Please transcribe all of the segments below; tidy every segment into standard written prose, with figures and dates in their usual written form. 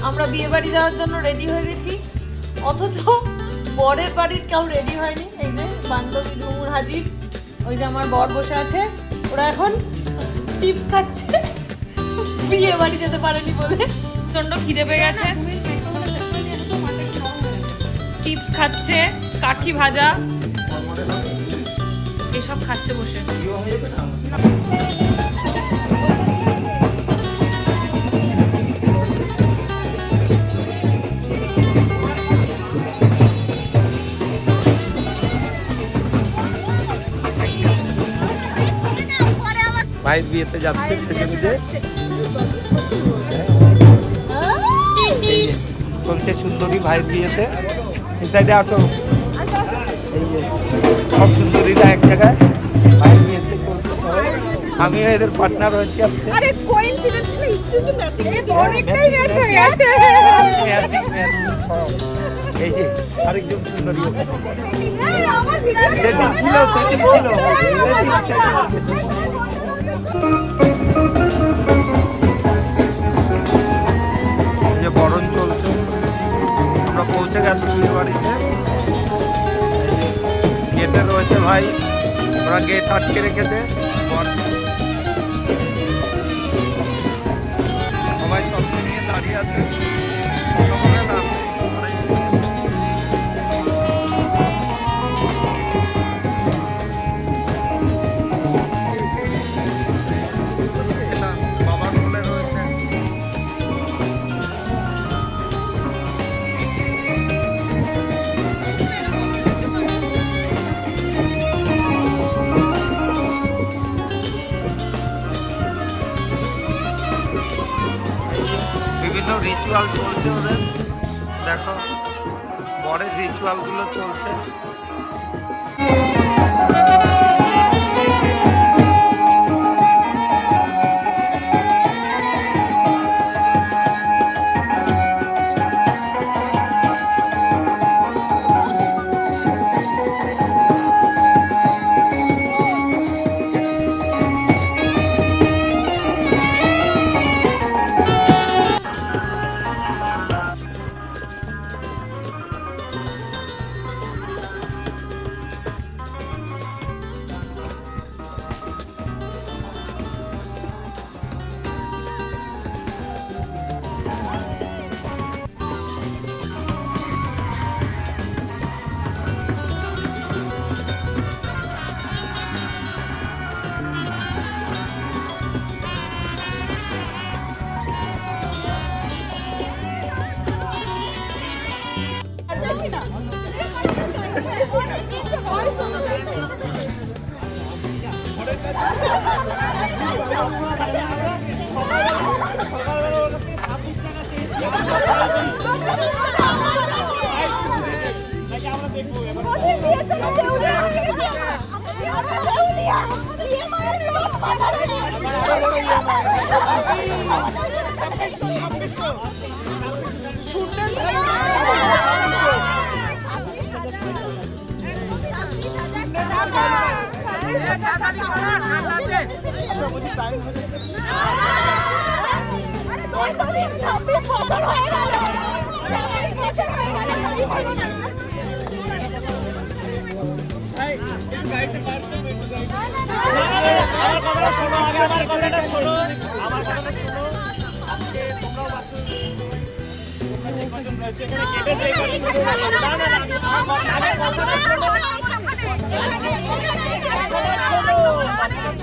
আমরা বিয়ে বাড়ি যাওয়ার জন্য রেডি হয়ে গেছি, অথচ বরের বাড়ির কেউ রেডি হয়নি। এই যে বান্ধবী ঝুমুর হাজির, ওই যে আমার বর বসে আছে, ওরা এখন চিপস খাচ্ছে, বিয়ে বাড়ি যেতে পারেনি বলে। প্রচন্ড খিদে পেয়ে গেছে, চিপস খাচ্ছে, কাঠি ভাজা এসব খাচ্ছে বসে। ভাইয়ের বিয়েতে যাচ্ছে চলছে সুন্দরী ভাইয়ের বিয়েতে। এই সাইডে আসো, এই যে সব সুন্দরীরা এক জায়গায় ভাইয়ের বিয়েতে চলছে। আমিও এদের পার্টনার হয়েছি আজকে। আরে কোইন্সিডেন্টলি একটু ম্যাচিং হয়েছে, অনেকটাই ম্যাচ হয়ে গেছে। এই যে আরেকজন সুন্দরী এই আমার বিরাট সেটি ছিল যে বরণ চলছে। আমরা পৌঁছে গেছি বিয়ে বাড়িতে। গেটে রয়েছে ভাই, ওরা গেট আটকে রেখেছে। সবাই সব নিয়ে দাঁড়িয়ে আছে। রিচুয়াল চলছে ওদের, দেখো বরের রিচুয়াল গুলো চলছে।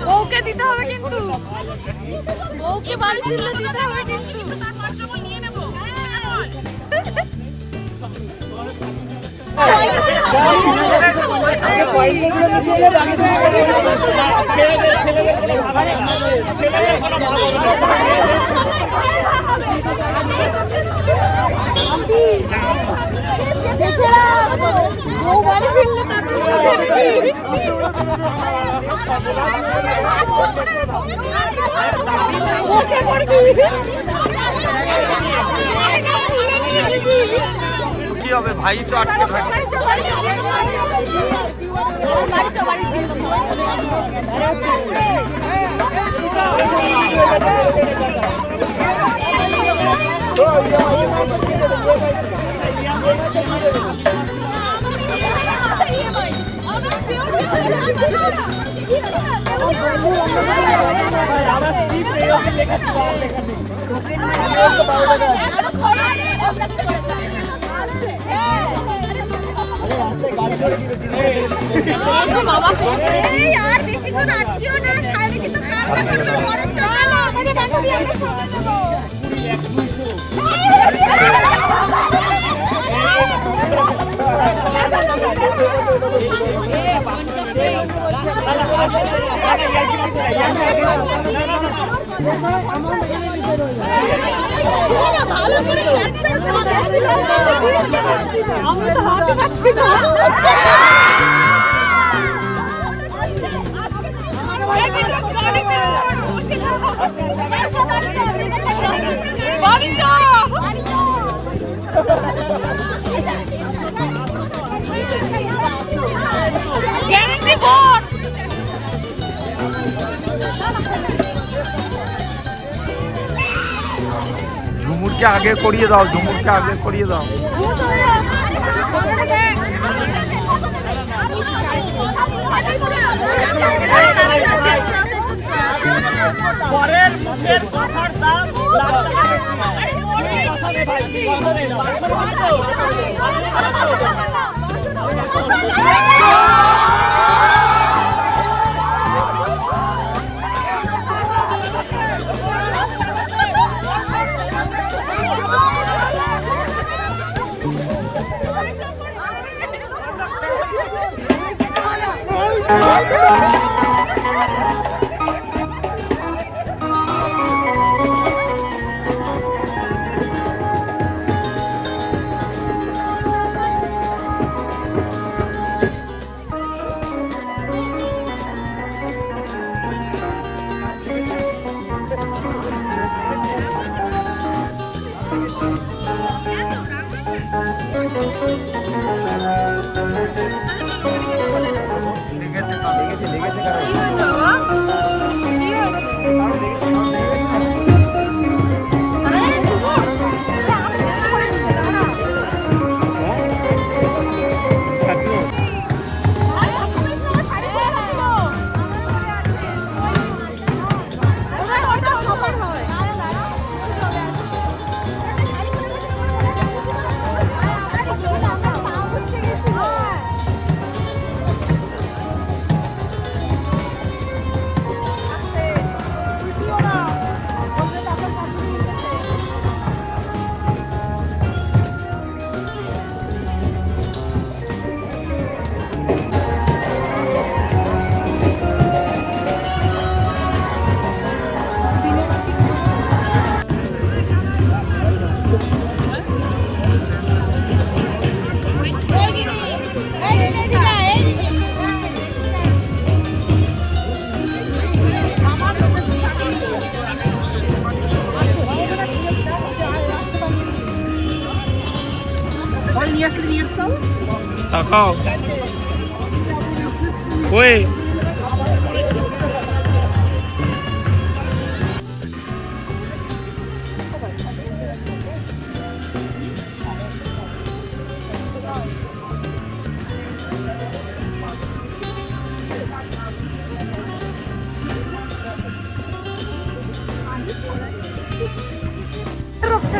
বউকে দিতে হবে কিন্তু, বউকে বাড়ি ফিরলে দিতে হবে কিন্তু। কি হবে ভাই তো আটকে থাকে। আর বেশিক্ষণ আটকিও না, সাইডে কিন্তু কান্না করবে, ঘরে চলে না, আমাদের বান্ধবী আমরা সামনে নেবো। ভালো করে ক্যাপচার করে বেশি লোক আমি তো হাতে পাচ্ছি না। ঝুমুরকে আগে করিয়ে দাও, ঝুমুরকে আগে করিয়ে দাও। পরের মুখের কথার দাম লাখ টাকা বেশি। কথা নেই ভাই, কথা নেই, 500 তাকাও ওই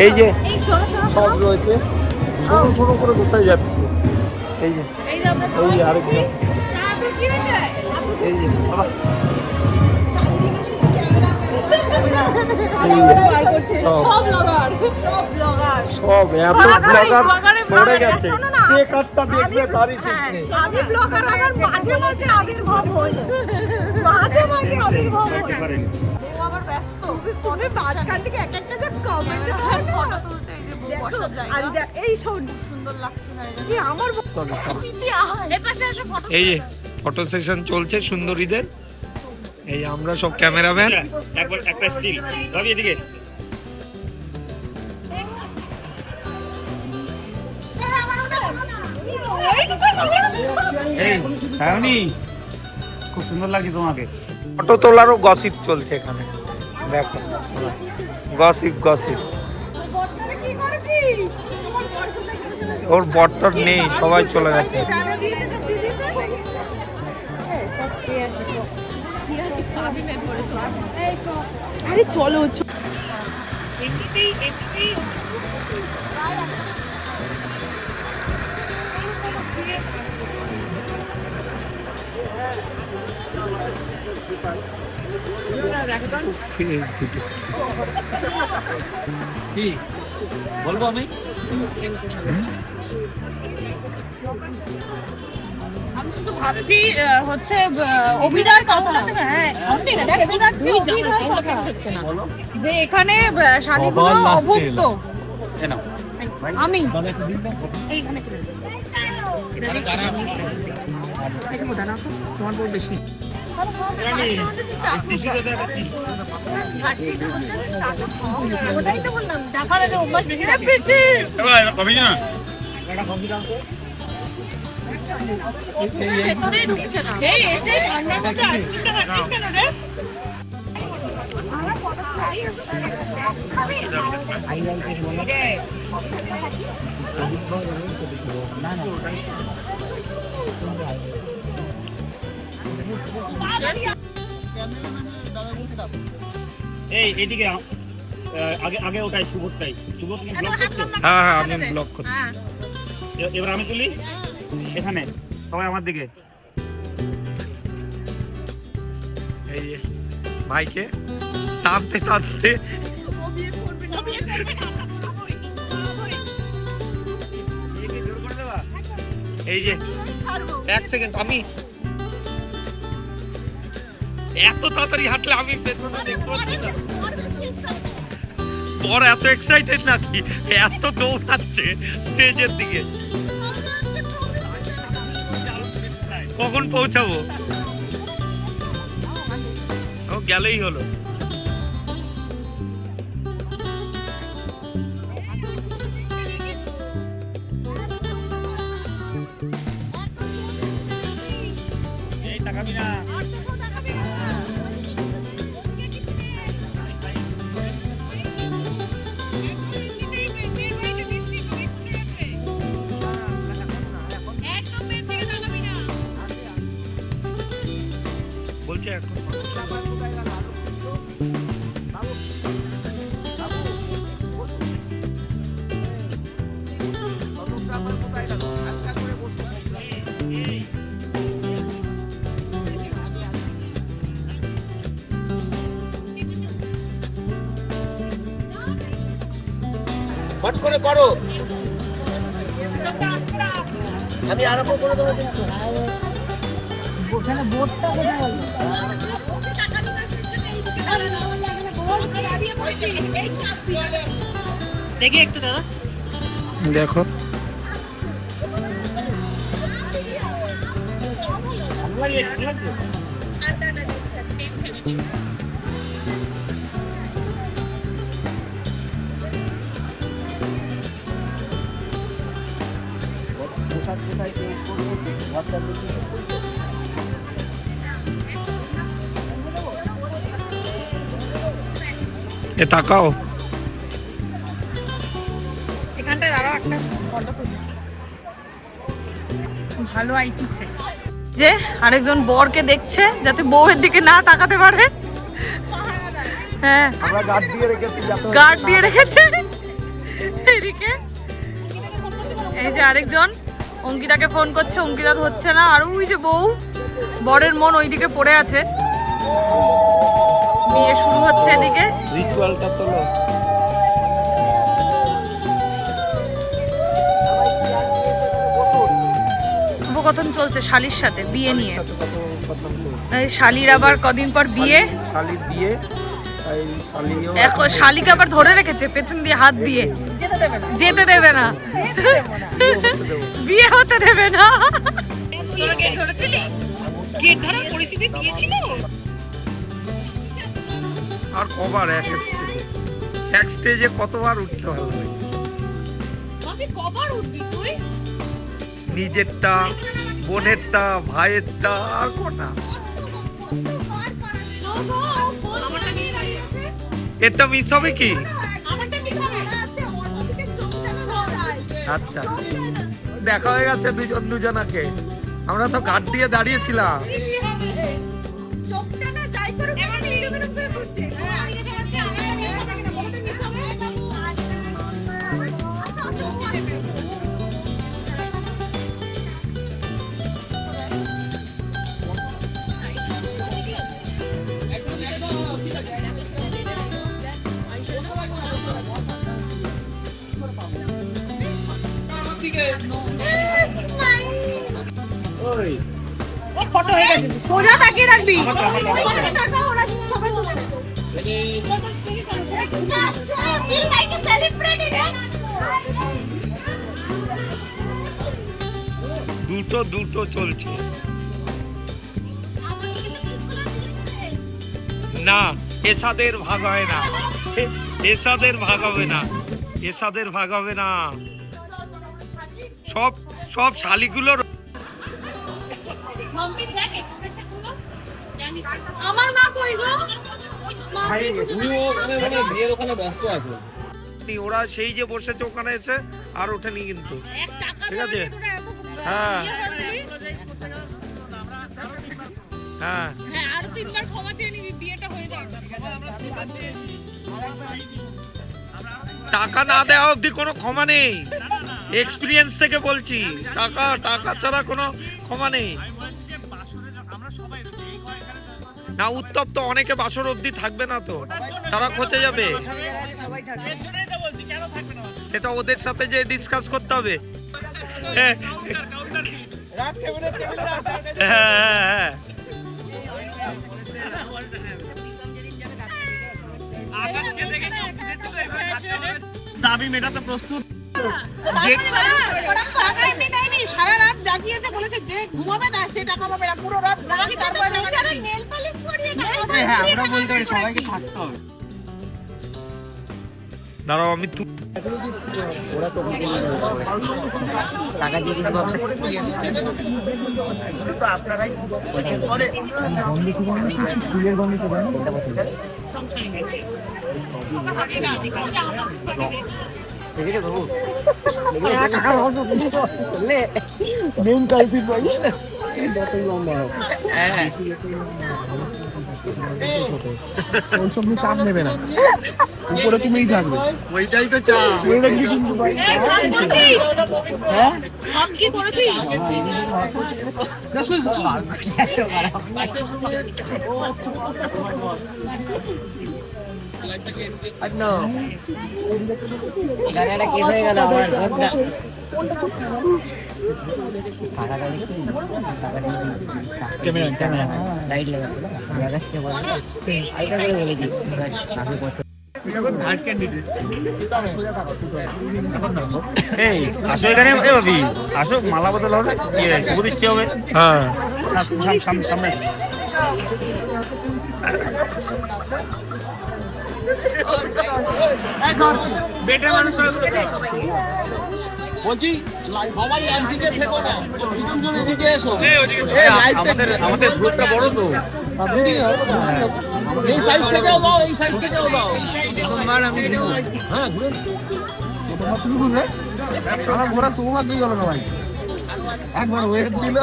এই যে সব রয়েছে। ছোট ছোট করে কোথায় যাচ্ছে? এই যে ওই আরেকটা, এই যে বাবা, সব এত ব্লগার পড়ে গেছে, কে কাটটা দেখবে তারই ঠিক নেই। আমি ব্লগার, আমার মাঝে মাঝে আবির্ভাব হই, মাঝে মাঝে আবির্ভাব হই। ও আবার ব্যস্ত, ফোনে মাঝখান থেকে এক একটা যে কমেন্ট করে ফটো তুলতে, এই যে বউ বসার জায়গা, আর এই সুন্দর লাগছে না কি আমার এই পাশে এসে ফটো। এই যে ফটো সেশন চলছে সুন্দরীদের। এই আমরা সব ক্যামেরাম্যান। একবার একটা স্টিল রবি এদিকে। এই সায়নী, খুব সুন্দর লাগছে তোমাকে। ফটো তোলারও গসিপ চলছে এখানে, দেখো গসিপ গসিপ। ওর বটটার নেই, সবাই চলে গেছে। আরে চলো কি বলবো আমি? আমি শুধু ভাবছি হচ্ছে অভিনয়ের কথা। হ্যাঁ হচ্ছে না, দেখ ভাবছি অভিনয়ের কথা যে এখানে শাড়িগুলো অভুক্ত। আমি এইখানে তোমার বউ বেশি ওটাই তো বললাম, টাকার একটা অভ্যাস বেশি রাখবে। ভেতরেই ঢুকছে না। এই এসে ঠান্ডার মধ্যে আইসক্রিমটা খাচ্ছিস কেন রে? এই এদিকে আগে আগে ওটাই সুবোধটাই সুবোধ তুমি ব্লক করছো? হ্যাঁ হ্যাঁ আমি ব্লক করছি। এবার আমি তুলি এখানে সবাই আমার দিকে। এই যে ভাইকে টানতে টানতে এই যে 1 সেকেন্ড, আমি এত তাড়াতাড়ি হাঁটলে আমি পেছনে দেখতে পাচ্ছি না। বড় এত এক্সাইটেড নাকি, এত দৌড়াচ্ছে স্টেজের দিকে। কখন পৌঁছাবো? ও গেলেই হলো। এই তাকাবি না। বলছে এখন হট করে করো, আমি আরম্ভ করে দেবো কিন্তু। দেখি একটু দাদা। দেখো এ তাকাও। এখানটায় দাঁড়াও, একটা ফটো তুলি। ভালো আইটিছে যে আরেকজন বরকে দেখছে যাতে বউয়ের দিকে না তাকাতে পারে। হ্যাঁ আমরা গার্ড দিয়ে রেখেছি, গার্ড দিয়ে রেখেছে এদিকে। এই যে আরেকজন অঙ্কিতাকে ফোন করছে, অঙ্কিতা হচ্ছে না। আর ওই যে বউ, বরের মন ওইদিকে পড়ে আছে। বিয়ে শুরু হচ্ছে এদিকে। রিচুয়ালটা তোলো। কথন চলছে শালির সাথে বিয়ে নিয়ে। এই শালির আবার কদিন পর বিয়ে। শালির বিয়ে, এই শালিও এখন শালিকে আবার ধরে রেখেছে পেছন দিয়ে হাত দিয়ে, যেতে দেবে না, বিয়ে হতে দেবে না। তোরা গেট ধরেছিলি? গেট ধরার পরিস্থিতি দিয়েছিল? আর কবার এক স্টেজে কতবার উঠতে হবে? আমি কবার উঠবি তুই? নিজেরটা, বোনেরটা, ভাইয়েরটা, আর কোনা। এটা মিস হবে কি? আচ্ছা দেখা হয়ে গেছে দুজনাকে। আমরা তো ঘাট দিয়ে দাঁড়িয়েছিলাম। চোখটা না যাই করুক না কেন এরকম এরকম করে ঘুরছে। আচ্ছা, আচ্ছা, ও আসবে। ওই ফটো হয়ে গেছে, সোজা তাকিয়ে রাখবি। ওইদিকে তাকাও, ওরা সবাই তুলে নেবে। Feel like a celebrity, right? দুটো চলছে না, এসাদের ভাগ হয় না, এসাদের ভাগ হবে না, এসাদের ভাগ হবে না। সব সব শালিগুলোর আমার মা কই গো? বিয়ের ওখানে ব্যস্ত আছে। ওরা সেই যে বসেছে ওখানে এসে আর ওঠেনি কিন্তু, এক টাকা ঠিক আছে? দিয়ে তোরা এত হ্যাঁ হ্যাঁ হ্যাঁ, আর তিনবার ক্ষমা চেয়ে নিবি, বিয়েটা হয়ে যাবে। টাকা না দেওয়া অবধি কোনো ক্ষমা নেই, এক্সপিরিয়েন্স থেকে বলছি। টাকা টাকা ছাড়া কোনো ক্ষমা নেই। না উত্তপ্ত অনেকে বাসর অবধি থাকবে না তো, তারা খোঁজে যাবে, সেটা ওদের সাথে যে ডিসকাস করতে হবে। হ্যাঁ হ্যাঁ দাবি মেটাতে প্রস্তুত। টাকা এমনি নেয়নি, সারা রাত জাগিয়েছে, বলেছে যে ঘুমাবে না সে টাকা পাবে না, পুরো রাত জাগি তারপরে নেল পালিশ পরিয়ে টাকা পাবে। হ্যাঁ, আমরা বলতে সবাইকে থাকতে হবে। দাঁড়াও আমি চাপ নেবে না, উপরে তুমিই থাকবে, ওইটাই তো চাপ। হ্যাঁ কি করেছিস? গাড়িটা কি হয়ে গেল আমার ঘরটা ক্যামেরা লাইট লাগাচ্ছিল আকাশকে বলে আইটা করে বলে দিই এই আসো এখানে, এ ভাবি আসো, মালা বদল হবে, শুভ দৃষ্টি হবে। হ্যাঁ সামনে বেটে মানুষ বলছি, সবাই একদিকে থেকো না, দুজন এদিকে এসো। আমাদের গ্রুপটা বড় তো, এই সাইড থেকেও দাও, এই সাইড থেকেও দাও। হ্যাঁ তুমি ঘুরবে, আমার ঘোরা তোমাকেই গেল না ভাই, একবার ওয়েট ছিল।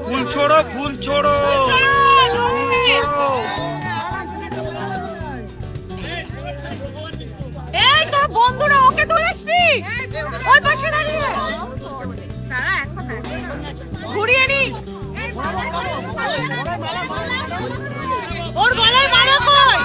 ফুল ছোড়ো, ফুল ছোড়ো। এই তোর বন্ধুরা ওকে তুলেছনি ওর পাশে দাঁড়িয়ে ঘুরিয়ে নি ওর গলায় মালা কই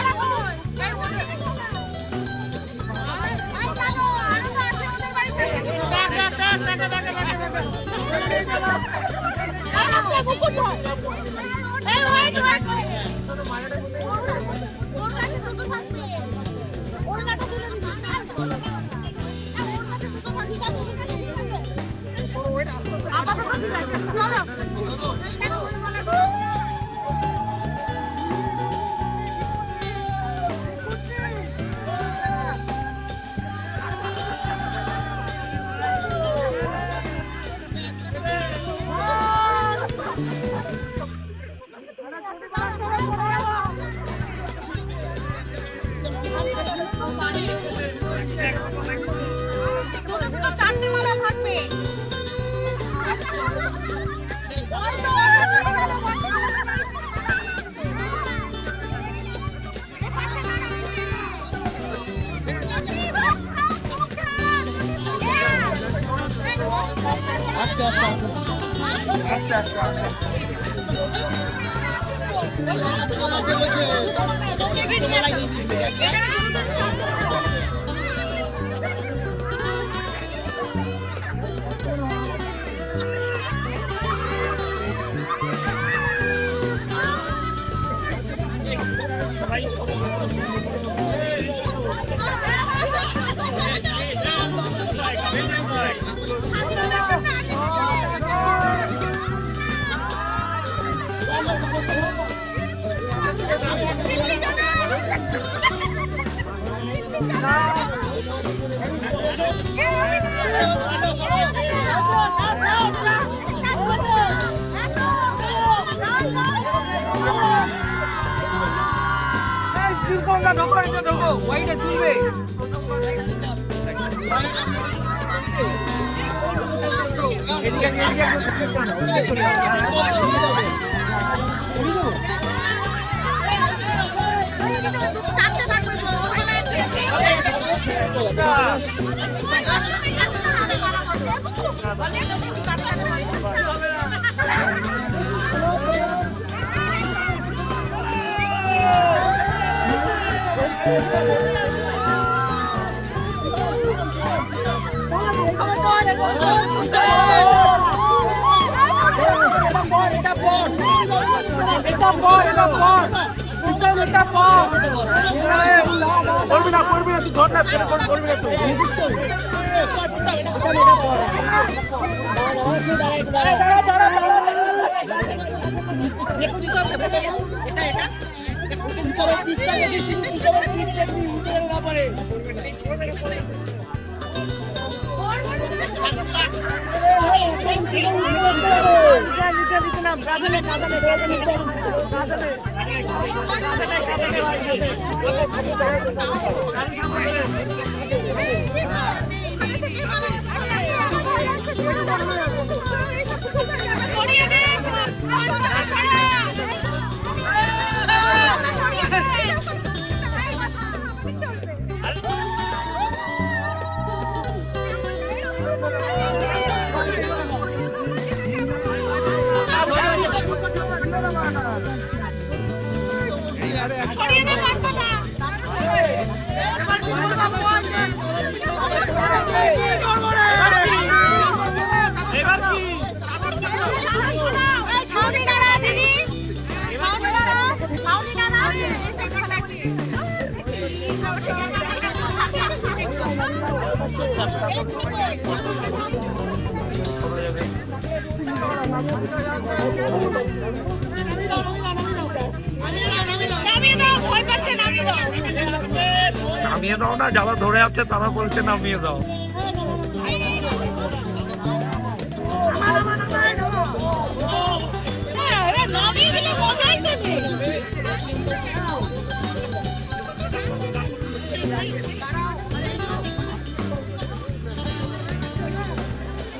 নামিয়ে দাও না, যারা ধরে আছে তারা বলছে নামিয়ে দাও।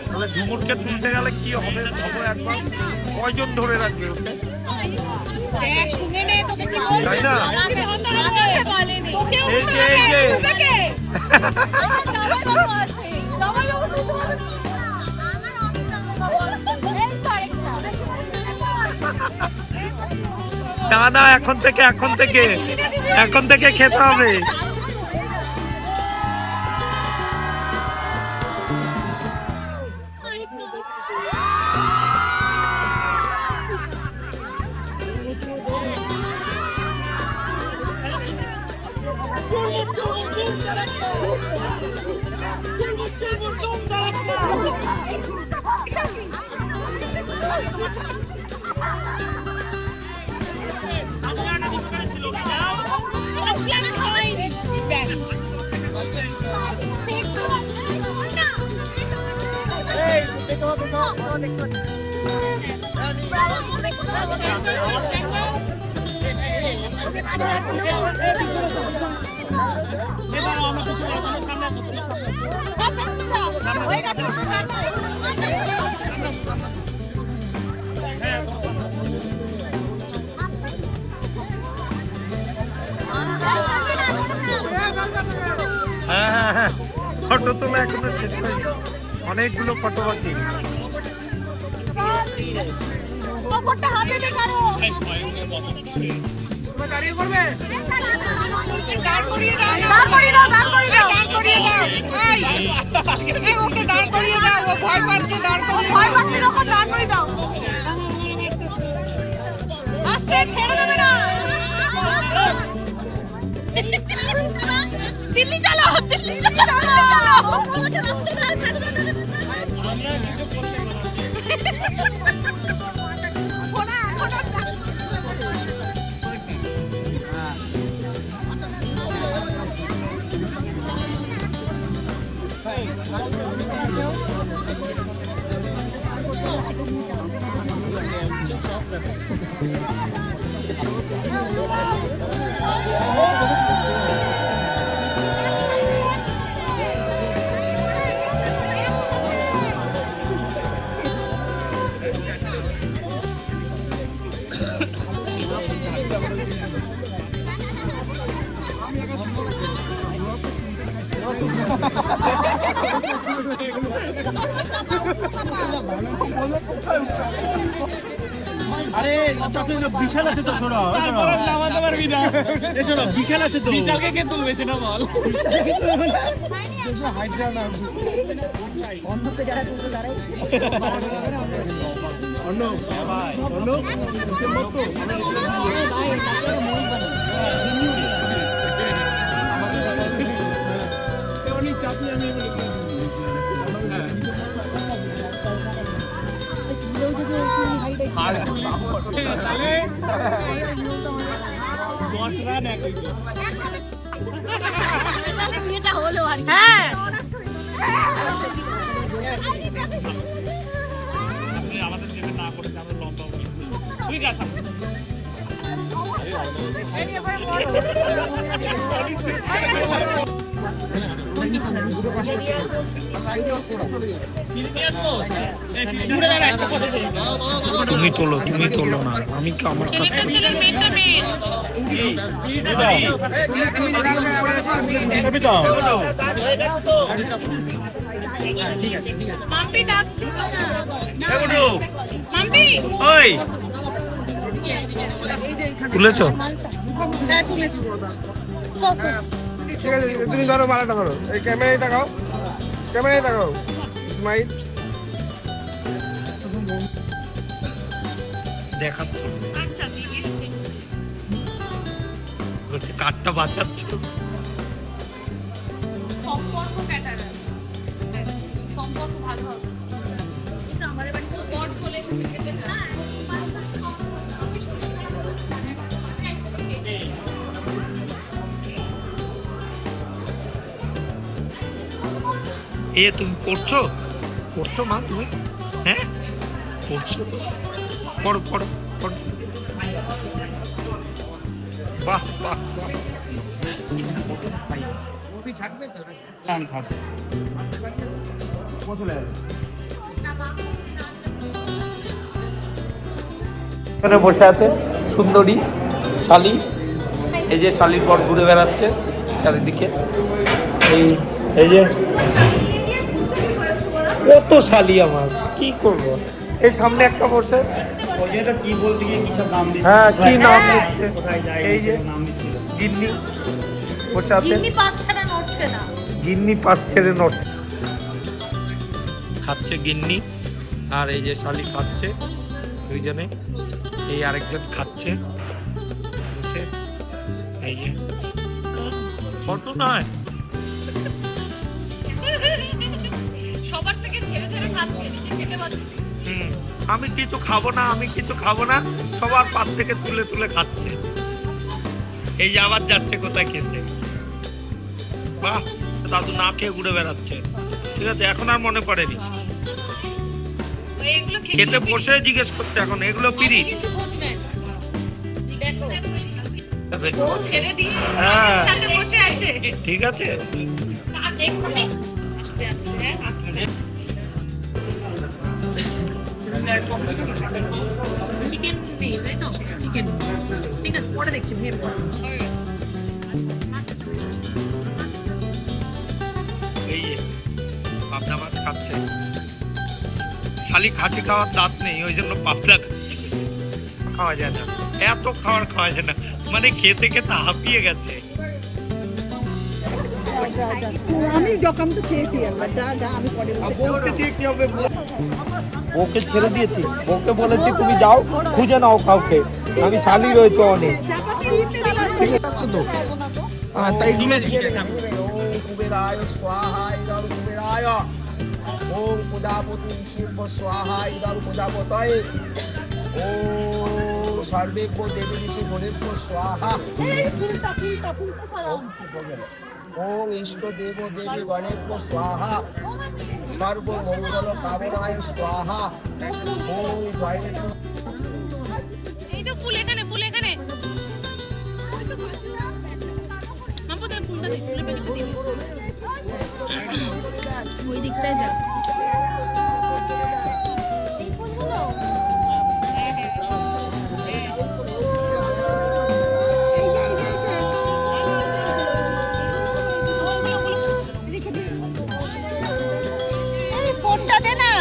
তাহলে ঝুমুরকে তুলতে গেলে কি হবে? একবার কয়জন ধরে রাখবে ওকে? তাই না? এই যে এই যে না না, এখন থেকে খেতে হবে। হ্যাঁ, ফটো তোলা এখনো শেষ হয়নি, অনেকগুলো ফটো বাকি। ওপরটা হাতে দে কারো দাঁড়িয়ে পড়বে দাঁড় করিয়ে দাও দাঁড় করিয়ে দাও দাঁড় করিয়ে দাও দাঁড় করিয়ে দাও এই ওকে দাঁড় করিয়ে দাও ও ভয় পাচ্ছে দাঁড় করিয়ে ভয় পাচ্ছে যখন দাঁড় করিয়ে দাও আস্তে ছেড়ে দেবে না দিল্লি চলো দিল্লি চলো আমাকে রাখতে দাও ছেড়ে দেবে আমরা কিছু করতে আরে বিশাল আছে তো ছোড়া নামাতে পারবি না এসো না বিশাল আছে তো বিশালকে কে তুলবে সেটা বল হাইড্রা না অন্ধকে যারা তুলবে তারাই অন্য অন্য ভাই তাকে মন বানি অনেক চাপি আমি হ্যাঁ আমাদের যেটা না করে আমরা লম্বা বলি ঠিক আছে তুমি তোলো না আমি কি আমার ছেলেটা ছেলের মেয়েটা মেয়ে মাম্পি ডাকছে মাম্পি ওই তুলেছো হ্যাঁ তুলেছি চল চল ঠিক আছে তুমি ধরো মালাটা ধরো এই ক্যামেরায় তাকাও স্মাইল দেখাচ্ছ আচ্ছা ভিডিও বলছে কাঠটা বাঁচাচ্ছ সম্পর্ক ক্যাটারা সম্পর্ক ভালো হবে কিন্তু আমাদের বাড়িতে বর চলে এসেছে খেতে না এ তুমি পড়ছো মা তুমি হ্যাঁ পড়ছো তো পড়ো বাহ এখানে বসে আছে সুন্দরী শালি এই যে শালির পর ঘুরে বেড়াচ্ছে চারিদিকে এই যে কত শালি আমার কি করব এই সামনে একটা বসে কি বলতে গিয়ে কি সব নাম দিচ্ছে হ্যাঁ কি নাম দিচ্ছে কোথায় যায় এই যে নাম দিচ্ছে গিন্নি বসে আছে গিন্নি পাঁচ ছাড়া নড়ছে না গিন্নি পাশ ছেড়ে নড়ছে খাচ্ছে গিন্নি আর এই যে শালি খাচ্ছে দুইজনে এই আরেকজন খাচ্ছে বসে এই যে ফটো নয় সবার থেকে ছেড়ে ছেড়ে খাচ্ছে নিজে খেতে পারছে আমি কিছু খাবো না সবার পাত থেকে তুলে খাচ্ছে এই যে আবার যাচ্ছে কোথায় খেতে বাহ দাদু না খেয়ে ঘুরে বেড়াচ্ছে ঠিক আছে এখন আর মনে পড়েনি এগুলো খেতে বসে জিজ্ঞেস করতে এখন এগুলো পিরি কিন্তু খোঁজ নেয় দেখো ও ছেড়ে দিয়ে হ্যাঁ। সাথে বসে আছে ঠিক আছে আর দেখবে আস্তে আস্তে আস্তে চিকেন নেই তাই তো চিকেন ঠিক আছে পরে দেখছি ভেবে এই যে পাবদা মাছ খাচ্ছে মালিক হাসি খাওয়ার দাঁত নেই, ওই জন্য পাতলা খাচ্ছে। খাওয়া যায় না, এত খাবার খাওয়া যায় না, মানে খেতে খেতে হাঁপিয়ে গেছে। আমি যখন তো খেয়েছি একবার, যা যা আমি পরে বউকে দিয়ে কি হবে? বউকে ছেড়ে দিয়েছি, বউকে বলেছি তুমি যাও খুঁজে নাও কাউকে, আমি শালি রয়েছে অনেক। ঠিক আছে তো তাই ঠিক আছে। কুবেরায় স্বাহা ইদং কুবেরায়, ওম প্রজাপতি শিব স্বাহা ইদং প্রজাপতয়ে, ওম সর্বেভ্য দেবী ঋষি গণেভ্য স্বাহা, ওম ইষ্ট দেব দেবী গণেভ্য স্বাহা, সর্বমঙ্গল কামনায় স্বাহা, ওম জয়। এই তো ফুল এখানে, ফুল এখানে। মাম্পু দে ফুলটা দে, ফুলের প্যাকেটটা দিয়ে দিই। ওই দিকটায় যা। এই ফুলগুলো এই ফোনটা দে না।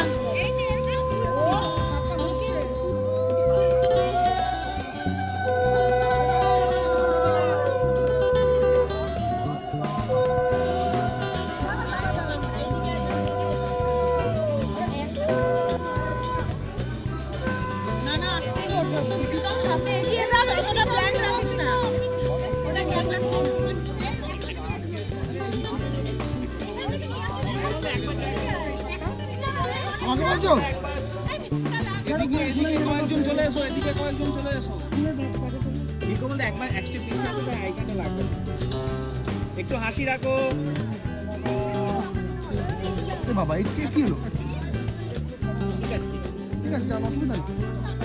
না না আস্তে করো, তুই তো সামনে এগিয়ে যা, এতটা প্ল্যান রাখিস না। ওটা ক্যামেরা আমাকে বলছো এদিকে কয়েকজন চলে এসো, এদিকে কয়েকজন চলে এসো। ঠিক বলতে একবার এক্সট্রা পিস রাখো, তো আইকাটা লাগবে। একটু হাসি রাখো। এ বাবা এই কি হলো? ঠিক আছে চল, অসুবিধা নেই,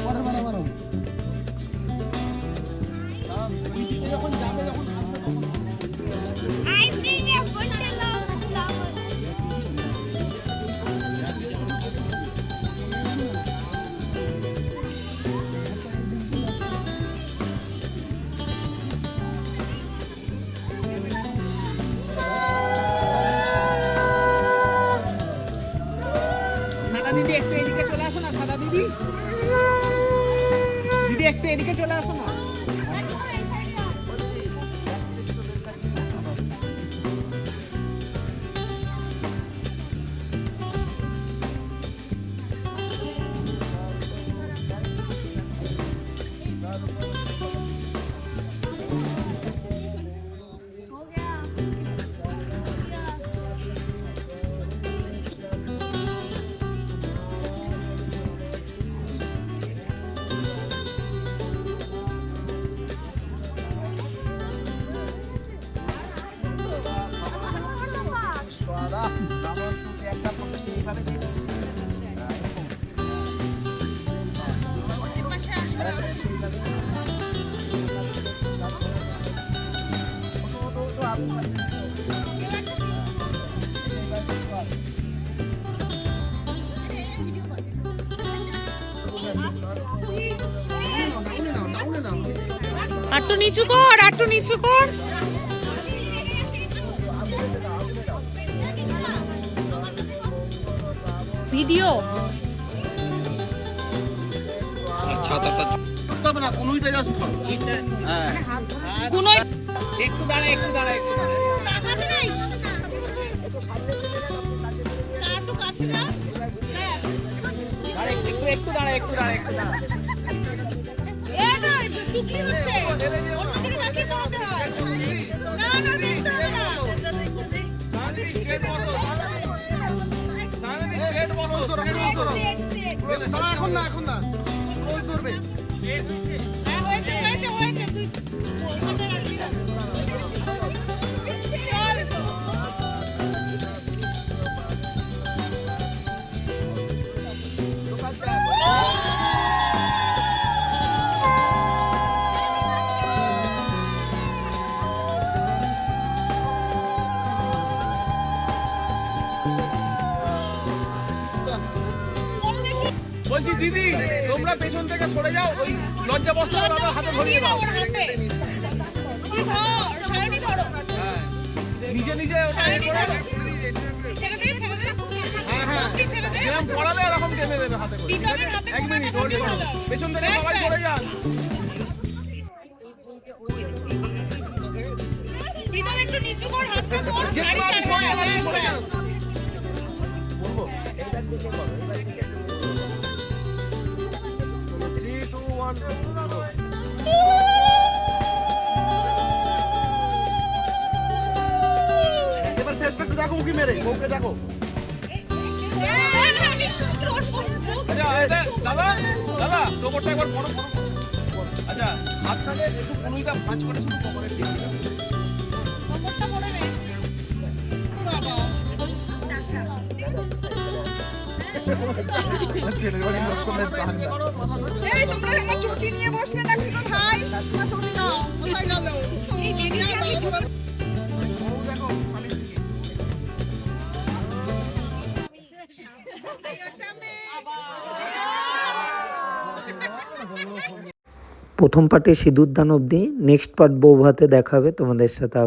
পরে বানাবো। যখন যাবে যখন I bring a bundle of flowers. সাদা দিদি একটু এদিকে চলে আসো না, সাদা দিদি। দিদি একটু এদিকে চলে আসো না। একটু নিচু কর, একটু নিচু কর। ভিডিও ছাতাটা তবে না কোনোইটা জাস্ট হ্যাঁ কোনো একটু দাঁড়া, একটু দাঁড়া, একটু দাঁড়া। টাকাতে নাই। একটু কাছে যা। দাঁড়া, একটু দাঁড়া, একটু দাঁড়া, একটু দাঁড়া। এ না, একটু কি হচ্ছে? অন্যদিকে তাকিয়ে পড়তে হয়। না না দেখতে হবে না। এখন না, এখন না, রোজ ধরবে। হ্যাঁ, হয়েছে, হয়েছে, হয়েছে। তুই ওখানটা রাখবি না। চল। বলছি দিদি, তোমরা পেছন থেকে সরে যাও, ওই লজ্জা বস্ত্রটা বাবার হাতে ধরিয়ে দাও। নিজে নিজে ওটা ইয়ে করে দাও। হ্যাঁ হ্যাঁ যেরকম পড়াবে এরকম টেনে দেবে হাতে করে। এক মিনিট hold করো। পেছন থেকে সবাই সরে যান। যেগুলো আছে সরে যান, সরে যান। বলবো? 3, 2, 1, go. এবার ফেসটা একটু দেখো উকি মেরে বউকে দেখো আচ্ছা, দাদা দাদা তোমরটা একবার বড় বড়। আচ্ছা আপনাকে একটু কোনোটা ভাঁজ করে শুধু কোমরে দিয়ে দিলাম। ছেলের বাড়ির লোক করলে চান না এই তোমরা আমার চটি নিয়ে বসলে না কি গো ভাই? তোমার চটি নাও। কোথায় গেল? প্রথম পার্টে সিঁদুর দান অবধি, নেক্সট পার্ট বউ ভাতে দেখাবে তোমাদের সাথে।